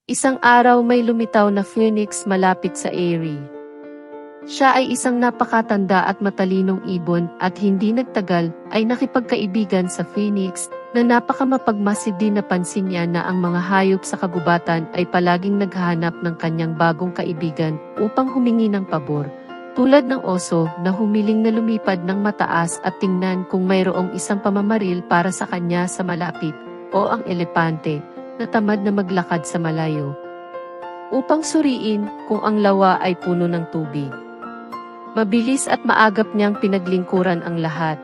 Isang araw may lumitaw na phoenix malapit sa Airy. Siya ay isang napakatanda at matalinong ibon at hindi nagtagal ay nakipagkaibigan sa phoenix na napakamapagmasid din. Napansin niya na ang mga hayop sa kagubatan ay palaging naghahanap ng kanyang bagong kaibigan upang humingi ng pabor. Tulad ng oso na humiling na lumipad ng mataas at tingnan kung mayroong isang pamamaril para sa kanya sa malapit, o ang elepante na tamad na maglakad sa malayo upang suriin kung ang lawa ay puno ng tubig. Mabilis at maagap niyang pinaglingkuran ang lahat.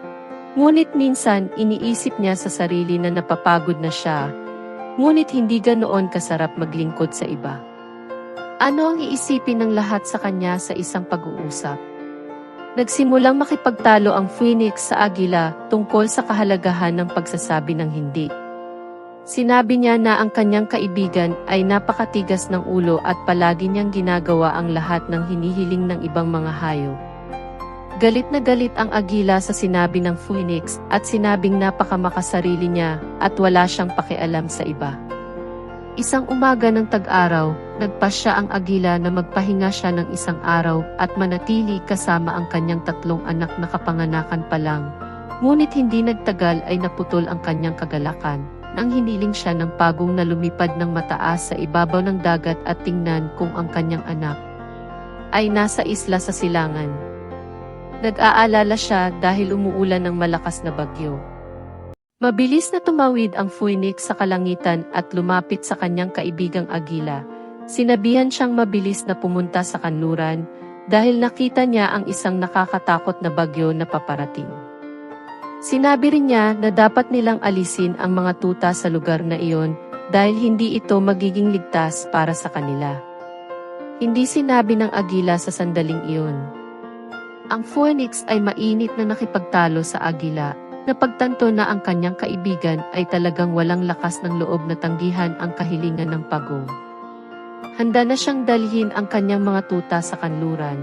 Ngunit minsan iniisip niya sa sarili na napapagod na siya. Ngunit hindi ganoon kasarap maglingkod sa iba. Ano ang iisipin ng lahat sa kanya sa isang pag-uusap? Nagsimulang makipagtalo ang phoenix sa agila tungkol sa kahalagahan ng pagsasabi ng hindi. Sinabi niya na ang kanyang kaibigan ay napakatigas ng ulo at palagi niyang ginagawa ang lahat ng hinihiling ng ibang mga hayop. Galit na galit ang agila sa sinabi ng phoenix at sinabing napakamakasarili niya at wala siyang pakialam sa iba. Isang umaga ng tag-araw, nagpasya ang agila na magpahinga siya ng isang araw at manatili kasama ang kanyang 3 anak na kapanganakan pa lang. Ngunit hindi nagtagal ay naputol ang kanyang kagalakan nang hiniling siya ng pagong na lumipad ng mataas sa ibabaw ng dagat at tingnan kung ang kanyang anak ay nasa isla sa silangan. Nag-aalala siya dahil umuulan ng malakas na bagyo. Mabilis na tumawid ang phoenix sa kalangitan at lumapit sa kanyang kaibigang agila. Sinabihan siyang mabilis na pumunta sa kanluran dahil nakita niya ang isang nakakatakot na bagyo na paparating. Sinabi rin niya na dapat nilang alisin ang mga tuta sa lugar na iyon dahil hindi ito magiging ligtas para sa kanila. Hindi sinabi ng agila sa sandaling iyon. Ang phoenix ay mainit na nakipagtalo sa agila. Napagtanto na ang kanyang kaibigan ay talagang walang lakas ng loob na tanggihan ang kahilingan ng pagong. Handa na siyang dalhin ang kanyang mga tuta sa kanluran.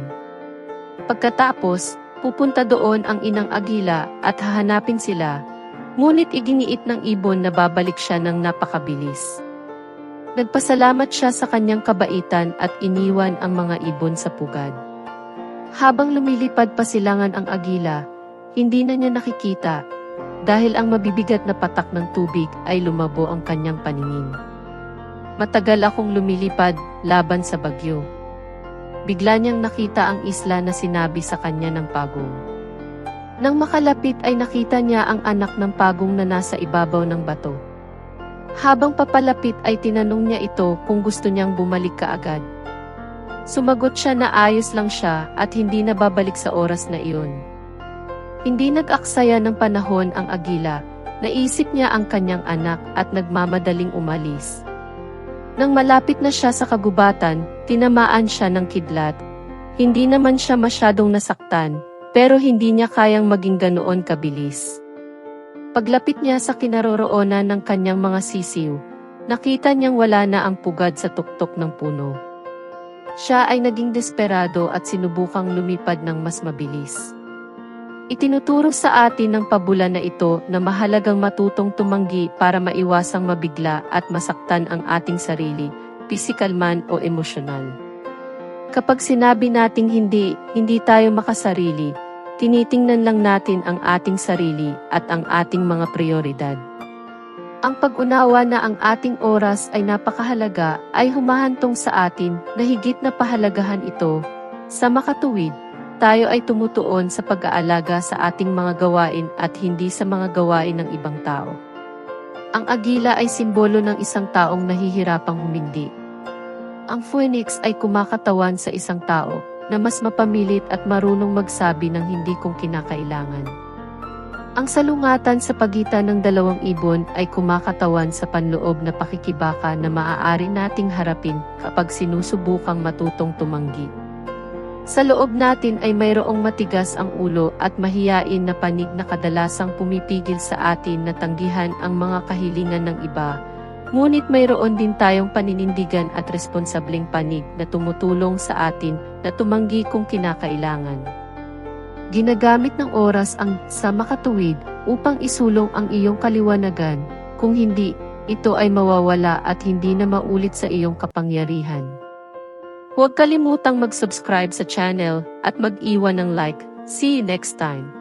Pagkatapos, pupunta doon ang inang agila at hahanapin sila, ngunit iginiit ng ibon na babalik siya ng napakabilis. Nagpasalamat siya sa kanyang kabaitan at iniwan ang mga ibon sa pugad. Habang lumilipad pa silangan ang agila, hindi na niya nakikita, dahil ang mabibigat na patak ng tubig ay lumabo ang kanyang paningin. Matagal akong lumilipad laban sa bagyo. Bigla niyang nakita ang isla na sinabi sa kanya ng pagong. Nang makalapit ay nakita niya ang anak ng pagong na nasa ibabaw ng bato. Habang papalapit ay tinanong niya ito kung gusto niyang bumalik kaagad. Sumagot siya na ayos lang siya at hindi na babalik sa oras na iyon. Hindi nag-aksaya ng panahon ang agila, naisip niya ang kanyang anak at nagmamadaling umalis. Nang malapit na siya sa kagubatan, tinamaan siya ng kidlat. Hindi naman siya masyadong nasaktan, pero hindi niya kayang maging ganoon kabilis. Paglapit niya sa kinaroroonan ng kanyang mga sisiw, nakita niyang wala na ang pugad sa tuktok ng puno. Siya ay naging desperado at sinubukang lumipad ng mas mabilis. Itinuturo sa atin ng pabula na ito na mahalagang matutong tumanggi para maiwasang mabigla at masaktan ang ating sarili, pisikal man o emosyonal. Kapag sinabi nating hindi tayo makasarili, tinitingnan lang natin ang ating sarili at ang ating mga prioridad. Ang pag-unawa na ang ating oras ay napakahalaga ay humahantong sa atin na higit na pahalagahan ito. Sa makatuwid, tayo ay tumutuon sa pag-aalaga sa ating mga gawain at hindi sa mga gawain ng ibang tao. Ang agila ay simbolo ng isang taong nahihirapang humindi. Ang phoenix ay kumakatawan sa isang tao na mas mapamilit at marunong magsabi ng hindi kung kinakailangan. Ang salungatan sa pagitan ng dalawang ibon ay kumakatawan sa panloob na pakikibaka na maaari nating harapin kapag sinusubukang matutong tumanggi. Sa loob natin ay mayroong matigas ang ulo at mahiyain na panig na kadalasang pumipigil sa atin na tanggihan ang mga kahilingan ng iba, ngunit mayroon din tayong paninindigan at responsableng panig na tumutulong sa atin na tumanggi kung kinakailangan. Ginagamit ng oras ang sa makatuwid upang isulong ang iyong kaliwanagan, kung hindi, ito ay mawawala at hindi na maulit sa iyong kapangyarihan. Huwag kalimutang mag-subscribe sa channel at mag-iwan ng like. See you next time.